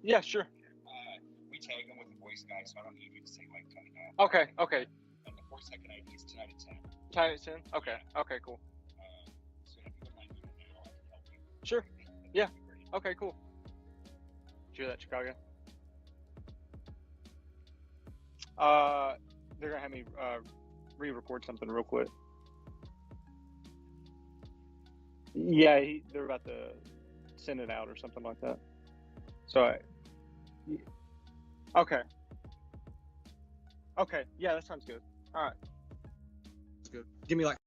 Yeah, sure. We tag them with the voice guy, so I don't need you to say like coming up. Okay. And the 4-second ID is tonight at 10. Tonight at 10? Okay. Okay, cool. So if you wouldn't mind doing it now, I can help you. Sure. That'd Yeah. be great. Okay, cool. Did you hear that, Chicago? They're gonna have me re-record something real quick. Yeah, they're about to send it out or something like that. So, okay. Okay. Yeah, that sounds good. All right. That's good. Give me like.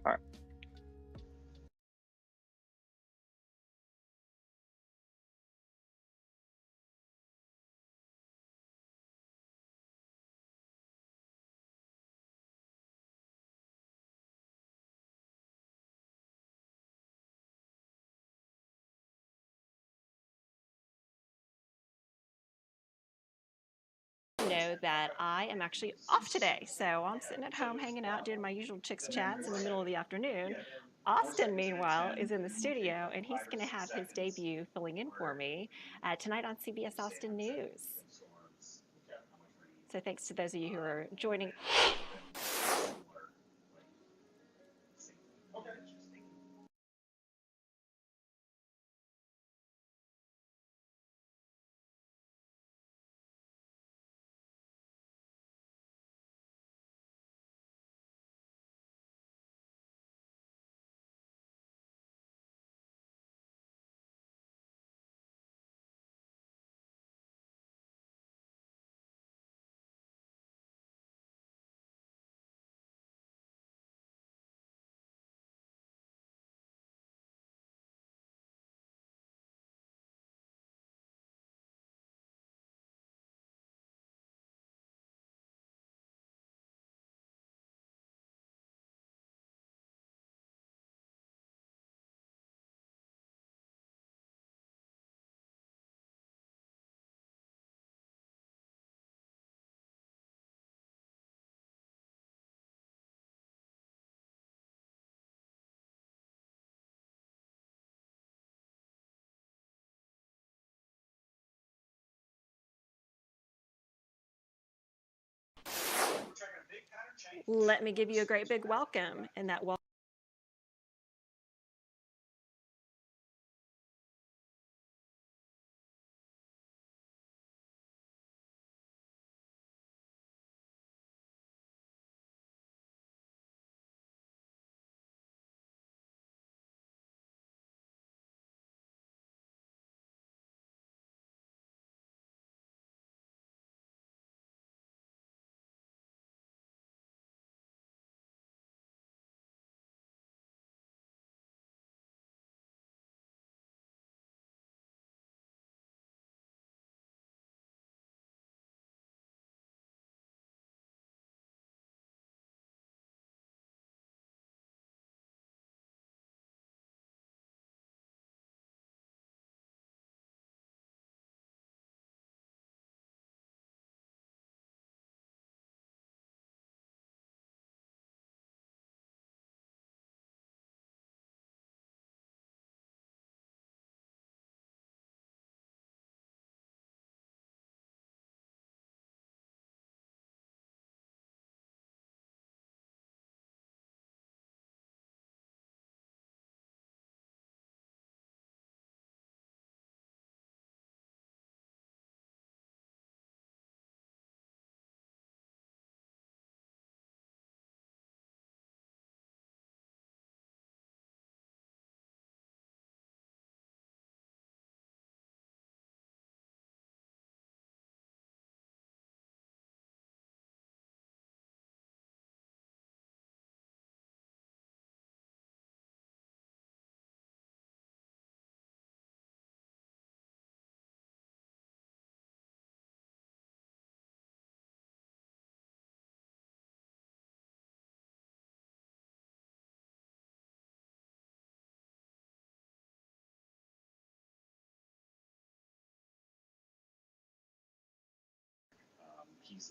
All right. Know that I am actually off today. So I'm sitting at home hanging out, doing my usual Chicks chats in the middle of the afternoon. Austin, meanwhile, is in the studio and he's going to have his debut filling in for me tonight on CBS Austin News. So thanks to those of you who are joining. Let me give you a great big welcome, and that welcome.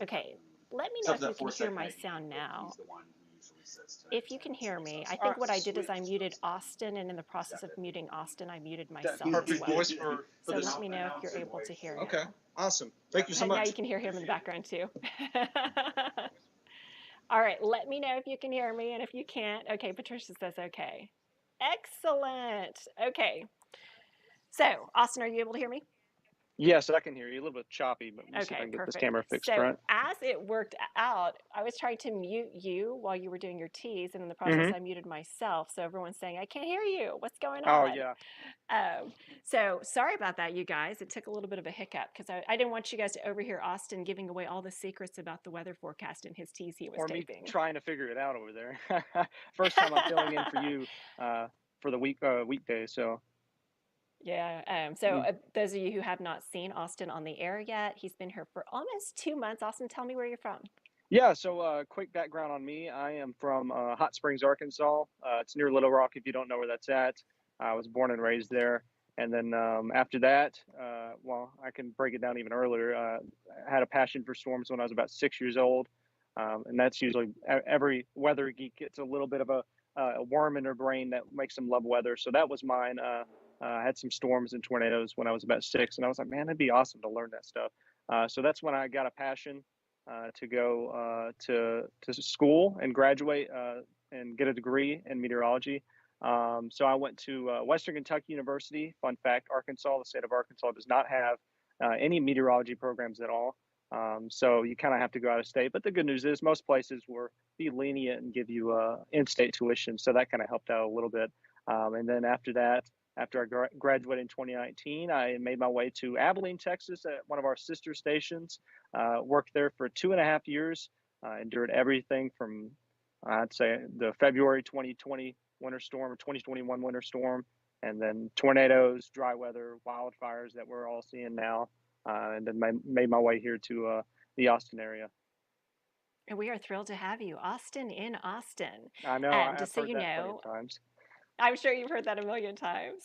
Okay, let me know if you can hear my sound now. if you can hear me. I All think right, what I did is sweet. I muted Austin, and in the process of muting Austin, I muted That myself as perfect well. voice for So this. let me know if you're able to hear Okay, now. awesome. Thank you so And now you much. can hear him in the background too. All right, let me know if you can hear me, and if you can't, okay, Patricia says okay. Excellent. Okay. So, Austin, are you able to hear me? Yes, I can hear you. A little bit choppy, but let me see if I Okay, can get this perfect. camera fixed So right. as it worked out, I was trying to mute you while you were doing your teas, and in the process, Mm-hmm. I muted myself. So everyone's saying, I can't hear you. What's going Oh, on? yeah. So sorry about that, you guys. It took a little bit of a hiccup because I didn't want you guys to overhear Austin giving away all the secrets about the weather forecast in his teas he was Or me taping. trying to figure it out over there. First time I'm filling in for you for the weekday. So, Yeah. Those of you who have not seen Austin on the air yet, he's been here for almost 2 months. Austin, tell me where you're from. yeah. So, quick background on me. I am from Hot Springs, Arkansas. It's near Little Rock, if you don't know where that's at. I was born and raised there. And then after that, well, I can break it down even earlier. I had a passion for storms when I was about 6 years old. And that's usually every weather geek gets a little bit of a worm in their brain that makes them love weather. So that was mine. I had some storms and tornadoes when I was about 6, and I was like, man, it'd be awesome to learn that stuff. So that's when I got a passion to go to school and graduate and get a degree in meteorology. So I went to Western Kentucky University. Fun fact: Arkansas, the state of Arkansas, does not have any meteorology programs at all. So you kind of have to go out of state. But the good news is most places will be lenient and give you in-state tuition. So that kind of helped out a little bit. And then after that, after I graduated in 2019, I made my way to Abilene, Texas, at one of our sister stations. Worked there for 2.5 years. Endured everything from, I'd say, the February 2020 winter storm, 2021 winter storm, and then tornadoes, dry weather, wildfires that we're all seeing now. And then made my way here to the Austin area. And we are thrilled to have you, Austin in Austin. I know I've Just so heard you that plenty know, of times. I'm sure you've heard that a million times.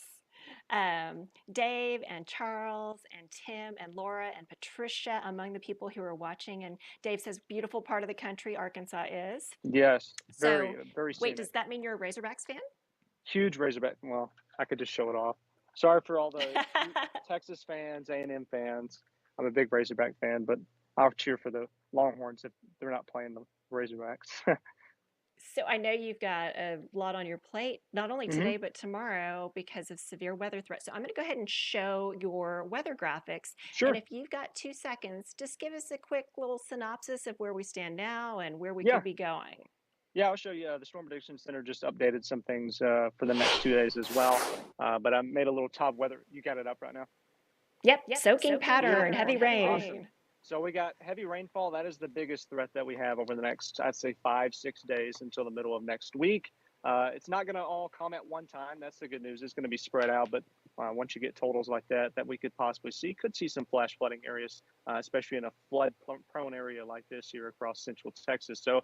Dave and Charles and Tim and Laura and Patricia among the people who are watching. And Dave says, beautiful part of the country Arkansas is. Yes, very So, very wait, scenic. does that mean you're a Razorbacks fan? Huge Razorback. Well, I could just show it off. Sorry for all the Texas fans, A&M fans. I'm a big Razorback fan, but I'll cheer for the Longhorns if they're not playing the Razorbacks. So I know you've got a lot on your plate, not only Hmm. today, but tomorrow because of severe weather threats. So I'm going to go ahead and show your weather graphics. Sure. And if you've got 2 seconds, just give us a quick little synopsis of where we stand now and where we Yeah. could be going. Yeah, I'll show you. The Storm Prediction Center just updated some things for the next 2 days as well. But I made a little top weather. You got it up right now? Yep, soaking pattern, Yeah. heavy rain. Awesome. So we got heavy rainfall. That is the biggest threat that we have over the next, I'd say, 5-6 days until the middle of next week. It's not going to all come at one time. That's the good news. It's going to be spread out. But once you get totals like that we could possibly see, could see some flash flooding areas, especially in a flood-prone area like this here across central Texas. So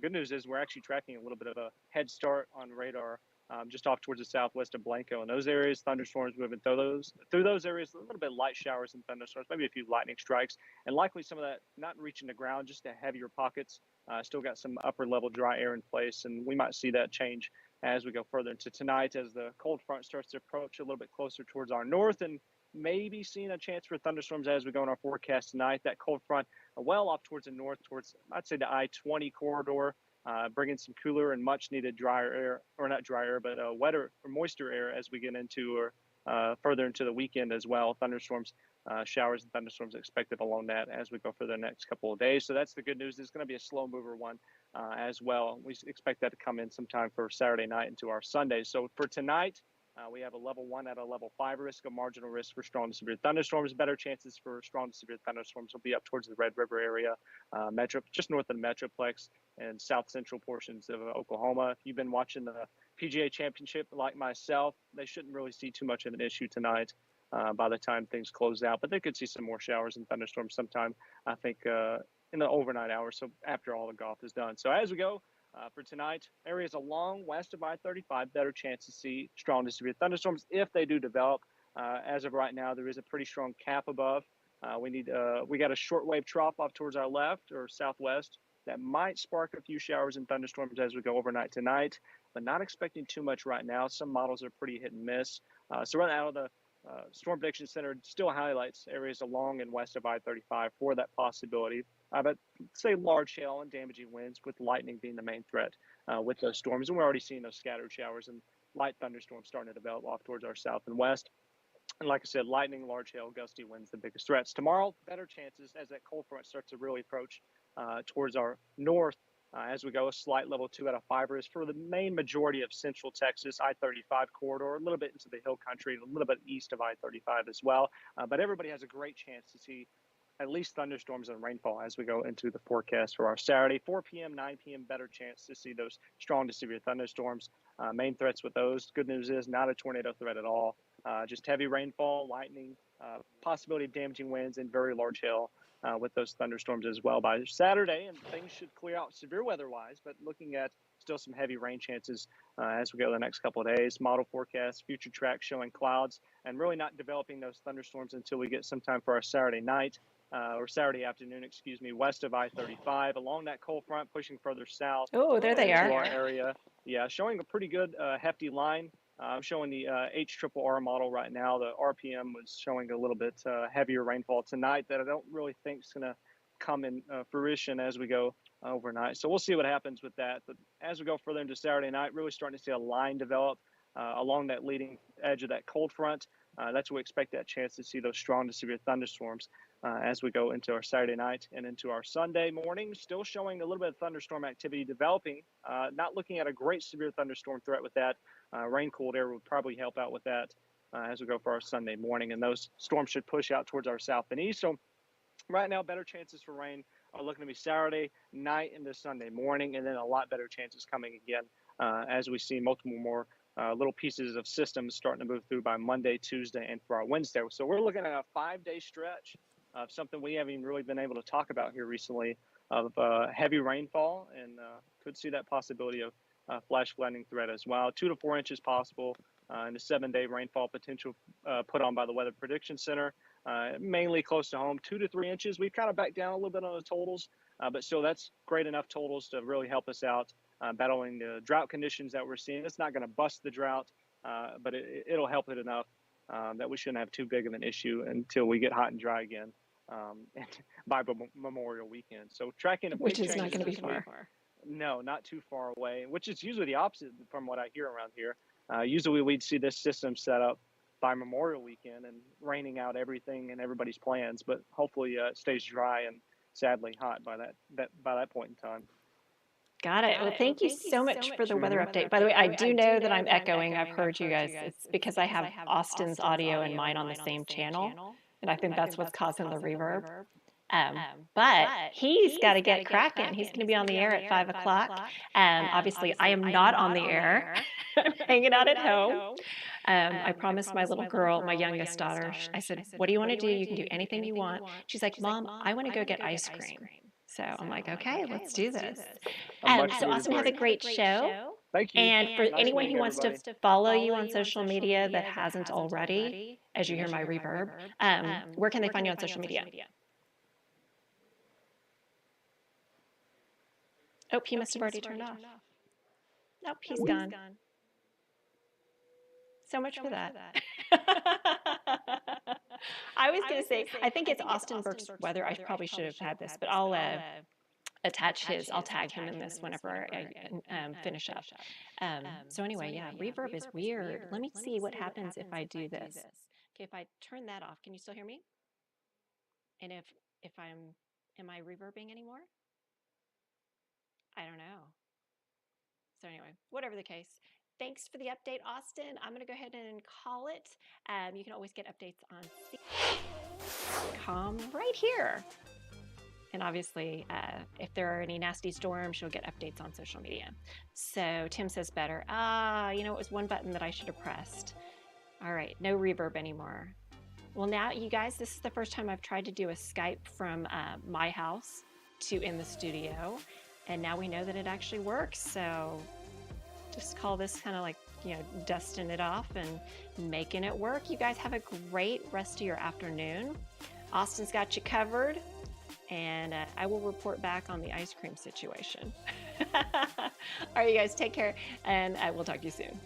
good news is we're actually tracking a little bit of a head start on radar. Just off towards the southwest of Blanco. In those areas, thunderstorms moving through those areas, a little bit light showers and thunderstorms, maybe a few lightning strikes, and likely some of that not reaching the ground, just the heavier pockets. Still got some upper level dry air in place, and we might see that change as we go further into tonight as the cold front starts to approach a little bit closer towards our north, and maybe seeing a chance for thunderstorms as we go in our forecast tonight. That cold front well off towards the north, towards, I'd say, the I-20 corridor. Bringing some cooler and much needed drier air, or not dry air, but wetter or moisture air as we get into or further into the weekend as well. Thunderstorms, showers and thunderstorms expected along that as we go for the next couple of days. So that's the good news. It's going to be a slow mover one as well. We expect that to come in sometime for Saturday night into our Sunday. So for tonight, we have a level 1 at a level 5 risk, a marginal risk for strong to severe thunderstorms. Better chances for strong to severe thunderstorms will be up towards the Red River area, just north of the Metroplex and south central portions of Oklahoma. If you've been watching the PGA Championship like myself, they shouldn't really see too much of an issue tonight by the time things close out. But they could see some more showers and thunderstorms sometime, I think, in the overnight hours, so after all the golf is done. So as we go, for tonight, areas along west of I-35, better chance to see strong to severe thunderstorms if they do develop. As of right now, there is a pretty strong cap above. We got a shortwave trough off towards our left or southwest, that might spark a few showers and thunderstorms as we go overnight tonight, but not expecting too much right now. Some models are pretty hit and miss. So right now, the Storm Prediction Center still highlights areas along and west of I-35 for that possibility. But say large hail and damaging winds, with lightning being the main threat with those storms. And we're already seeing those scattered showers and light thunderstorms starting to develop off towards our south and west. And like I said, lightning, large hail, gusty winds, the biggest threats. Tomorrow, better chances as that cold front starts to really approach towards our north. As we go, a slight level 2 out of 5 is for the main majority of central Texas, I-35 corridor, a little bit into the hill country, and a little bit east of I-35 as well. But everybody has a great chance to see at least thunderstorms and rainfall as we go into the forecast for our Saturday. 4 p.m., 9 p.m., better chance to see those strong to severe thunderstorms. Main threats with those, good news is not a tornado threat at all. Just heavy rainfall, lightning, possibility of damaging winds, and very large hail with those thunderstorms as well by Saturday. And things should clear out severe weather-wise, but looking at still some heavy rain chances as we go the next couple of days. Model forecast, future track showing clouds, and really not developing those thunderstorms until we get some time for our Saturday night. Or Saturday afternoon, west of I-35, along that cold front, pushing further south. Oh, there they are. Our area. Yeah, showing a pretty good hefty line. I'm showing the HRRR model right now. The RPM was showing a little bit heavier rainfall tonight that I don't really think is going to come in fruition as we go overnight. So we'll see what happens with that. But as we go further into Saturday night, really starting to see a line develop along that leading edge of that cold front. That's what we expect that chance to see those strong to severe thunderstorms as we go into our Saturday night and into our Sunday morning. Still showing a little bit of thunderstorm activity developing. Not looking at a great severe thunderstorm threat with that. Rain cooled air would probably help out with that as we go for our Sunday morning. And those storms should push out towards our south and east. So right now, better chances for rain are looking to be Saturday night into Sunday morning, and then a lot better chances coming again as we see multiple more little pieces of systems starting to move through by Monday, Tuesday, and for our Wednesday. So we're looking at a 5-day stretch of something we haven't even really been able to talk about here recently of heavy rainfall, and could see that possibility of flash flooding threat as well. 2 to 4 inches possible and a 7-day rainfall potential put on by the Weather Prediction Center. Mainly close to home, 2 to 3 inches. We've kind of backed down a little bit on the totals, but still that's great enough totals to really help us out battling the drought conditions that we're seeing. It's not going to bust the drought, but it'll help it enough that we shouldn't have too big of an issue until we get hot and dry again by Memorial Weekend. So tracking a Which is not going to be far. No, not too far away, which is usually the opposite from what I hear around here. Usually we'd see this system set up by Memorial Weekend and raining out everything and everybody's plans, but hopefully it stays dry and sadly hot by that point in time. Got it. Well, thank you so much for the weather update. By the way, I do know that I'm echoing. I've heard you guys. It's because I have Austin's audio and mine on the same channel, and I think that's what's causing the reverb. But he's got to get cracking. He's going to be on the air at 5 o'clock. Obviously, I am not on the air. I'm hanging out at home. I promised my little girl, my youngest daughter, I said, what do you want to do? You can do anything you want. She's like, Mom, I want to go get ice cream. So I'm like, okay, let's do this. So Austin, have a great show. Thank you. And for anyone who wants to follow you on social media that hasn't already, as you hear my reverb, where can they find you on social media? Oh, he must have already turned off. Nope, he's gone. So much for that. I was going to say, I think it's Austin Burkes weather. I probably should have had this, but I'll attach his. I'll tag him in this whenever I finish up. So anyway, yeah, reverb is weird. Let me see what happens if I do this. Okay, if I turn that off, can you still hear me? And if am I reverbing anymore? I don't know. So anyway, whatever the case. Thanks for the update, Austin. I'm going to go ahead and call it. You can always get updates on CCom right here. And obviously, if there are any nasty storms, you'll get updates on social media. So Tim says better. It was one button that I should have pressed. All right, no reverb anymore. Well, now, you guys, this is the first time I've tried to do a Skype from my house to in the studio. And now we know that it actually works. So just call this kind of like, dusting it off and making it work. You guys have a great rest of your afternoon. Austin's got you covered. and I will report back on the ice cream situation. All right, you guys, take care, and I will talk to you soon.